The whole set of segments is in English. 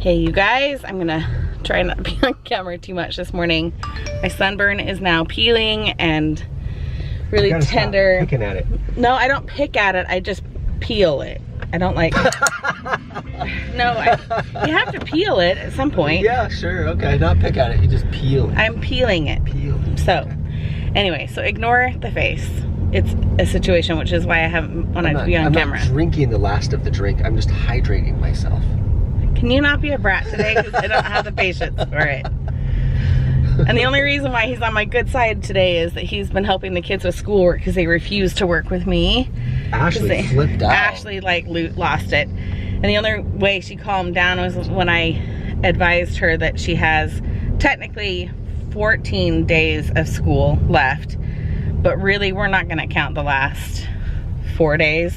Hey you guys, I'm gonna try not to be on camera too much this morning. My sunburn is now peeling and really tender. Stop picking at it. No, I don't pick at it, I just peel it. I don't like No, you have to peel it at some point. Yeah, sure, okay, not pick at it, you just peel it. I'm peeling it. Peel. So, anyway, so ignore the face. It's a situation, which is why I haven't wanted to be on camera. I'm not drinking the last of the drink, I'm just hydrating myself. Can you not be a brat today? Because I don't have the patience for it. And the only reason why he's on my good side today is that he's been helping the kids with schoolwork because they refused to work with me. Ashley flipped out. Ashley like lost it. And the only way she calmed down was when I advised her that she has technically 14 days of school left. But really, we're not gonna count the last 4 days.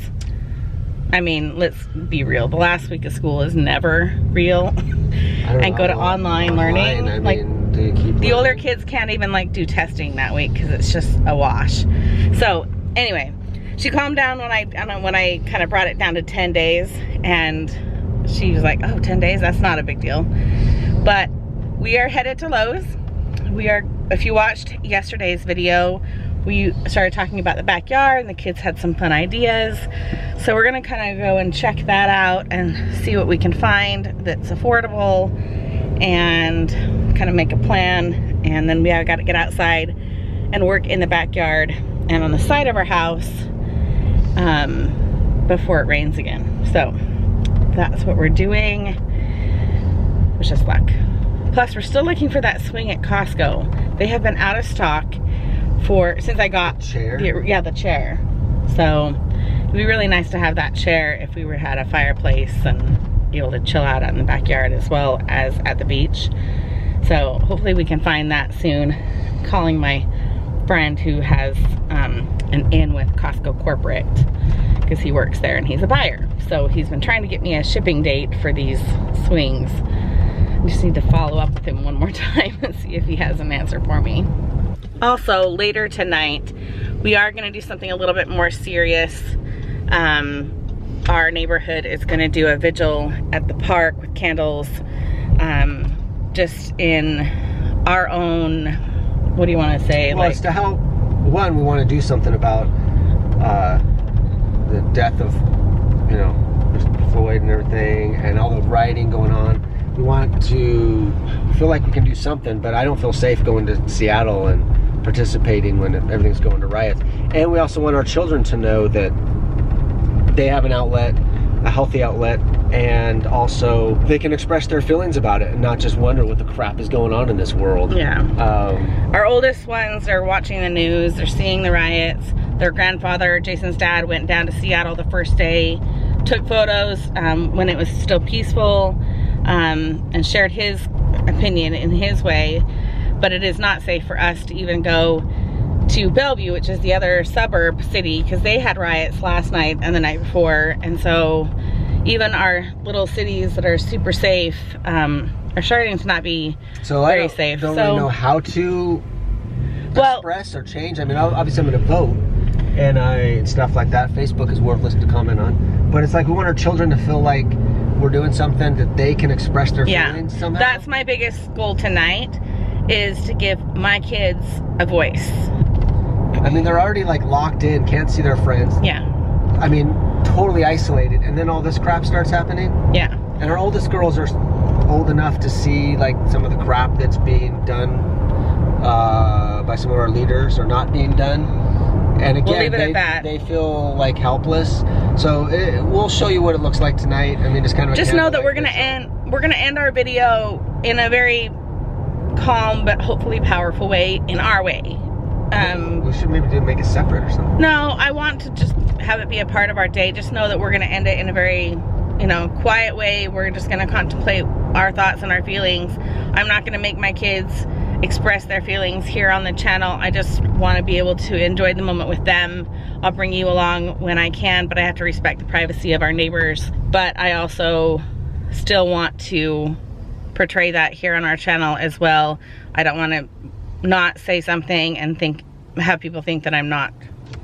I mean, let's be real. The last week of school is never real. And go to online learning. I mean, the older kids can't even like do testing that week because it's just a wash. So anyway, she calmed down when I kind of brought it down to 10 days, and she was like, "Oh, 10 days? That's not a big deal." But we are headed to Lowe's. If you watched yesterday's video, we started talking about the backyard and the kids had some fun ideas. So we're gonna kind of go and check that out and see what we can find that's affordable and kind of make a plan. And then we have got to get outside and work in the backyard and on the side of our house before it rains again. So that's what we're doing. Wish us luck. Plus, we're still looking for that swing at Costco. They have been out of stock since I got the chair. The chair. So it'd be really nice to have that chair if we had a fireplace and be able to chill out in the backyard as well as at the beach. So hopefully we can find that soon. I'm calling my friend who has an in with Costco corporate because he works there and he's a buyer. So he's been trying to get me a shipping date for these swings. I just need to follow up with him one more time and see if he has an answer for me. Also, later tonight, we are gonna do something a little bit more serious. Our neighborhood is gonna do a vigil at the park with candles, just in our own, what do you wanna say? Well, it's to help, one, we wanna do something about the death of, you know, Floyd and everything, and all the rioting going on. We want to feel like we can do something, but I don't feel safe going to Seattle and participating when everything's going to riots. And we also want our children to know that they have an outlet, a healthy outlet, and also they can express their feelings about it and not just wonder what the crap is going on in this world. Yeah. Our oldest ones are watching the news, they're seeing the riots. Their grandfather, Jason's dad, went down to Seattle the first day, took photos when it was still peaceful, and shared his opinion in his way. But it is not safe for us to even go to Bellevue, which is the other suburb city, because they had riots last night and the night before. And so even our little cities that are super safe are starting to not be very safe. Don't really know how to express or change. I mean, obviously I'm going to vote and stuff like that. Facebook is worthless to comment on. But it's like we want our children to feel like we're doing something that they can express their feelings somehow. That's my biggest goal tonight, is to give my kids a voice. I mean, they're already like locked in, can't see their friends. Yeah. I mean, totally isolated, and then all this crap starts happening. Yeah. And our oldest girls are old enough to see like some of the crap that's being done by some of our leaders or not being done. And again, we'll leave it at that. They feel like helpless. So we'll show you what it looks like tonight. I mean, it's kind of just know that we're gonna end our video in a very calm but hopefully powerful way, in our way. We should maybe make it separate or something. No, I want to just have it be a part of our day. Just know that we're gonna end it in a very, you know, quiet way. We're just gonna contemplate our thoughts and our feelings. I'm not gonna make my kids express their feelings here on the channel. I just want to be able to enjoy the moment with them. I'll bring you along when I can, but I have to respect the privacy of our neighbors. But I also still want to portray that here on our channel as well. I don't want to not say something and have people think that I'm not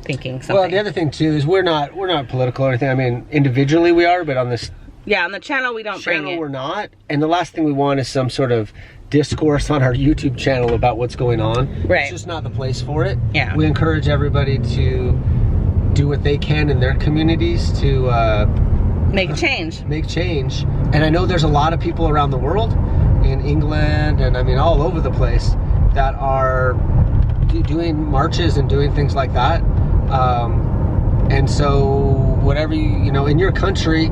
thinking something. Well, the other thing too is we're not political or anything. I mean, individually we are, but on this Yeah, on the channel we don't bring it. We're not. And the last thing we want is some sort of discourse on our YouTube channel about what's going on. Right. It's just not the place for it. Yeah. We encourage everybody to do what they can in their communities to make a change. Make change. And I know there's a lot of people around the world, in England, and I mean all over the place, that are doing marches and doing things like that. And so whatever you know, in your country,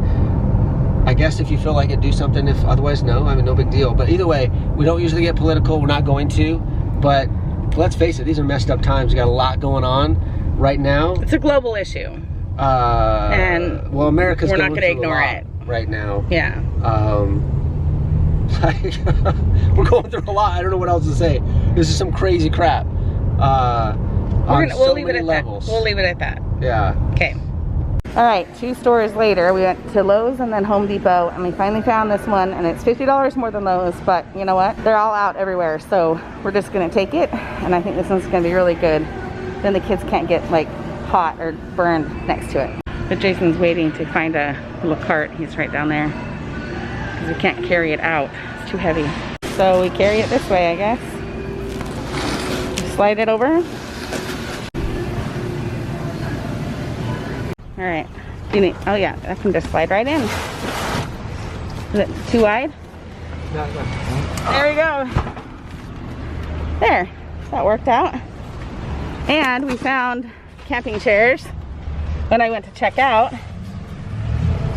I guess if you feel like it, do something. If otherwise, no. I mean, no big deal. But either way, we don't usually get political. We're not going to. But let's face it, these are messed up times. We got a lot going on right now. It's a global issue. And well, America's we're not going to ignore it right now. Yeah. We're going through a lot. I don't know what else to say. This is some crazy crap. We'll leave it at that. We'll leave it at that. Yeah. Okay. All right, 2 stores later, we went to Lowe's and then Home Depot, and we finally found this one, and it's $50 more than Lowe's, but you know what? They're all out everywhere, so we're just gonna take it, and I think this one's gonna be really good. Then the kids can't get like hot or burned next to it. But Jason's waiting to find a little cart. He's right down there, because we can't carry it out. It's too heavy. So we carry it this way, I guess. Slide it over. All right, oh yeah, that can just slide right in. Is it too wide? No. There we go. There, that worked out. And we found camping chairs. When I went to check out,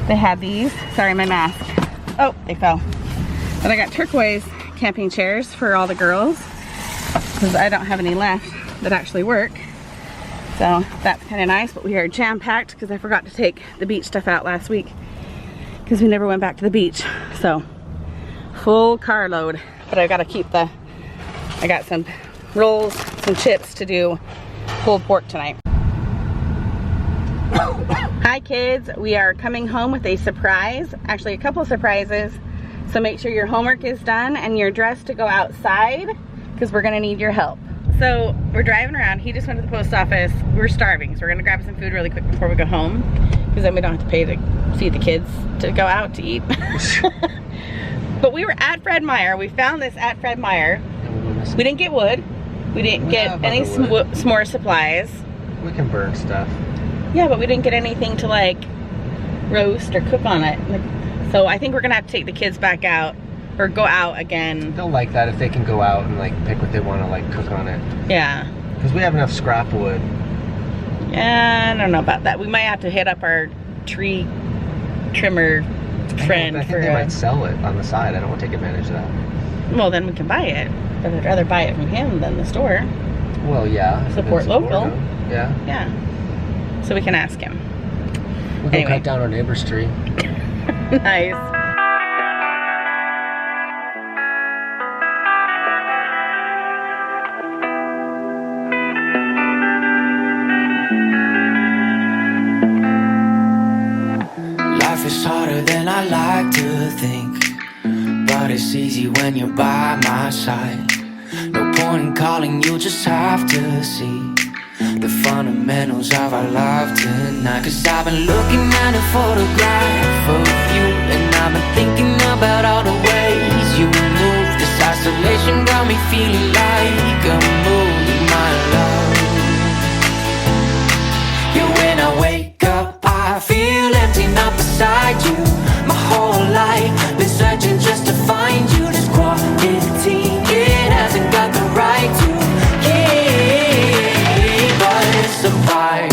they had these. Sorry, my mask. Oh, they fell. But I got turquoise camping chairs for all the girls, because I don't have any left that actually work. So that's kind of nice, but we are jam-packed because I forgot to take the beach stuff out last week because we never went back to the beach. So full carload, but I gotta keep I got some rolls, some chips to do pulled pork tonight. Hi kids, we are coming home with a surprise, actually a couple surprises. So make sure your homework is done and you're dressed to go outside because we're gonna need your help. So we're driving around. He just went to the post office. We're starving, so we're gonna grab some food really quick before we go home, because then we don't have to pay to feed the kids to go out to eat. But we were at Fred Meyer. We found this at Fred Meyer. We didn't get wood. We didn't get any s'more supplies. We can burn stuff. Yeah, but we didn't get anything to like roast or cook on it. So I think we're gonna have to take the kids back out. Or go out again. They'll like that if they can go out and like pick what they want to like cook on it. Yeah. Because we have enough scrap wood. Yeah, I don't know about that. We might have to hit up our tree trimmer friend. I think they might sell it on the side. I don't want to take advantage of that. Well, then we can buy it. But I'd rather buy it from him than the store. Well, yeah. Support local. Yeah. Yeah. So we can ask him. We'll go cut down our neighbor's tree. Nice. It's harder than I like to think, but it's easy when you're by my side. No point in calling, you just have to see the fundamentals of our life tonight. Cause I've been looking at a photograph of you, and I've been thinking about all the ways you move. This isolation got me feeling like a movie, my love. Yeah, when I wake up I feel empty, not beside you. My whole life been searching just to find you. This quality, it hasn't got the right to keep us apart.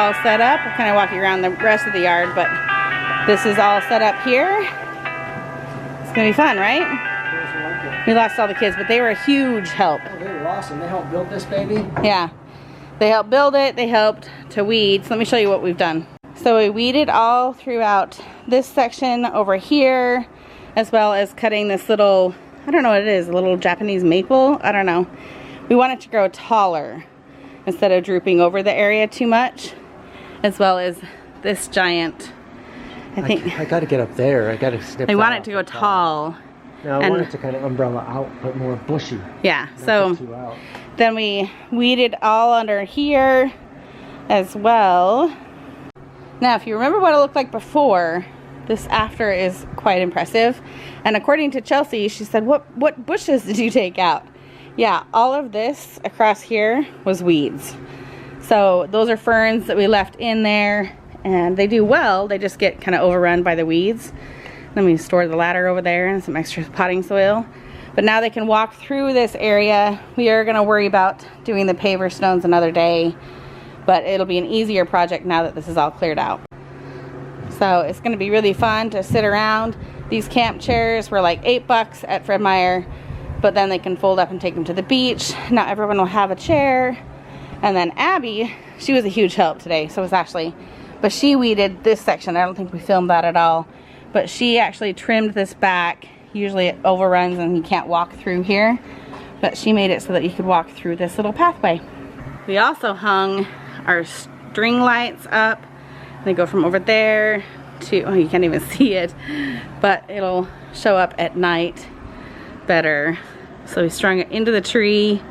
all set up. I'll kind of walk you around the rest of the yard, but this is all set up here. It's gonna be fun, right? We lost all the kids, but they were a huge help. Oh, they were awesome. They helped build this baby? Yeah. They helped build it. They helped to weed. So let me show you what we've done. So we weeded all throughout this section over here, as well as cutting this little, I don't know what it is, a little Japanese maple. I don't know. We want it to grow taller instead of drooping over the area too much, as well as this giant, I got to get up there. I got to snip. They want it to go tall. No, I want it to kind of umbrella out, but more bushy. Yeah, so then we weeded all under here as well. Now, if you remember what it looked like before, this after is quite impressive. And according to Chelsea, she said, what bushes did you take out? Yeah, all of this across here was weeds. So those are ferns that we left in there, and they do well. They just get kind of overrun by the weeds. Then we store the ladder over there and some extra potting soil. But now they can walk through this area. We are going to worry about doing the paver stones another day, but it'll be an easier project now that this is all cleared out. So it's going to be really fun to sit around. These camp chairs were like $8 at Fred Meyer, but then they can fold up and take them to the beach. Not everyone will have a chair. And then Abby, she was a huge help today. So was Ashley, but she weeded this section. I don't think we filmed that at all, but she actually trimmed this back. Usually it overruns and you can't walk through here, but she made it so that you could walk through this little pathway. We also hung our string lights up. They go from over there to, oh, you can't even see it, but it'll show up at night better. So we strung it into the tree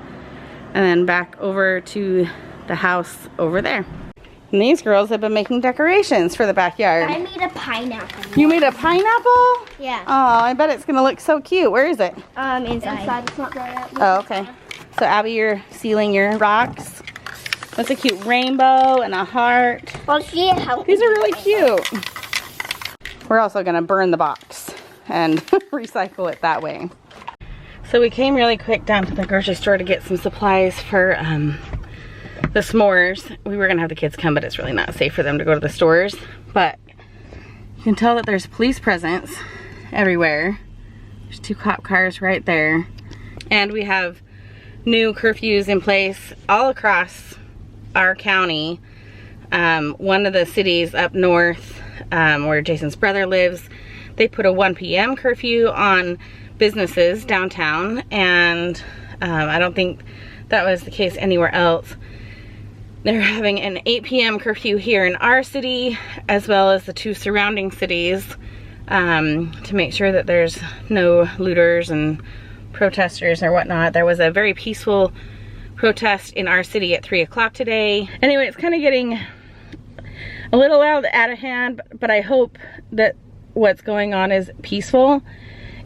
and then back over to the house over there. And these girls have been making decorations for the backyard. I made a pineapple. You made a pineapple? Yeah. Oh, I bet it's gonna look so cute. Where is it? Inside. It's not dried out. Oh, okay. So Abby, you're sealing your rocks. That's a cute rainbow and a heart. Well, she helped. These are really cute. We're also gonna burn the box and recycle it that way. So we came really quick down to the grocery store to get some supplies for the s'mores. We were gonna have the kids come, but it's really not safe for them to go to the stores. But you can tell that there's police presence everywhere. There's 2 cop cars right there. And we have new curfews in place all across our county. One of the cities up north where Jason's brother lives, they put a 1 p.m. curfew on businesses downtown, and I don't think that was the case anywhere else. They're having an 8 p.m. curfew here in our city, as well as the 2 surrounding cities, to make sure that there's no looters and protesters or whatnot. There was a very peaceful protest in our city at 3 o'clock today. Anyway, it's kind of getting a little out of hand, but I hope that what's going on is peaceful.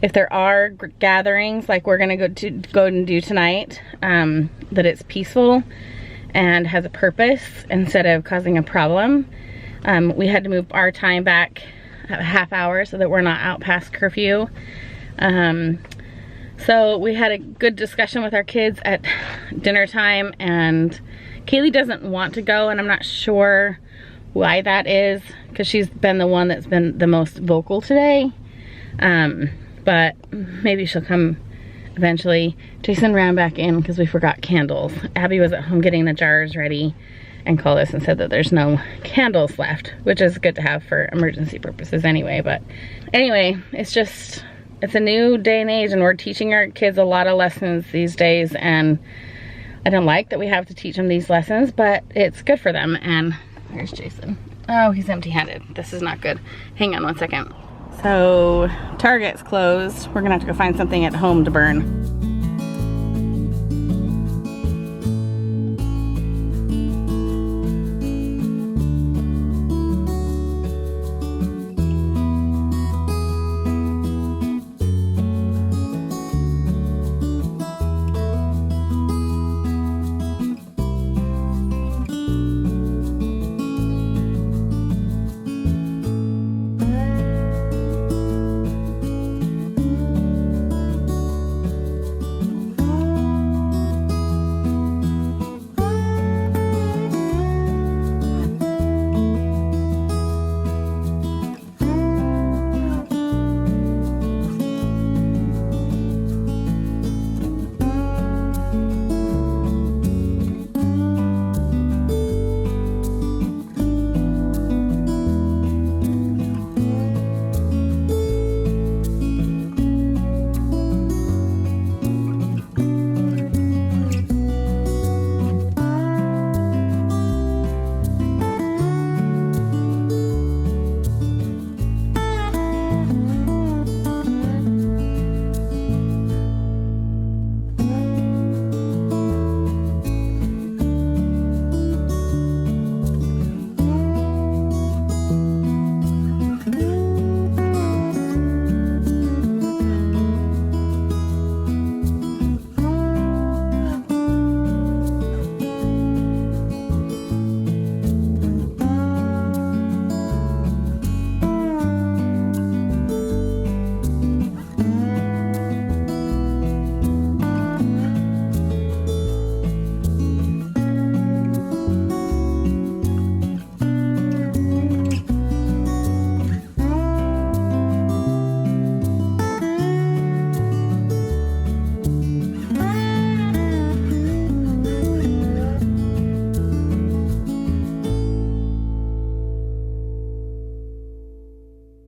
If there are gatherings like we're gonna go and do tonight, that it's peaceful and has a purpose instead of causing a problem. We had to move our time back a half hour so that we're not out past curfew. So we had a good discussion with our kids at dinner time, and Kaylee doesn't want to go, and I'm not sure why that is, because she's been the one that's been the most vocal today. But maybe she'll come eventually. Jason ran back in because we forgot candles. Abby was at home getting the jars ready and called us and said that there's no candles left, which is good to have for emergency purposes anyway. But anyway, it's a new day and age, and we're teaching our kids a lot of lessons these days, and I don't like that we have to teach them these lessons, but it's good for them. And there's Jason. Oh, he's empty-handed. This is not good. Hang on one second. So Target's closed. We're gonna have to go find something at home to burn.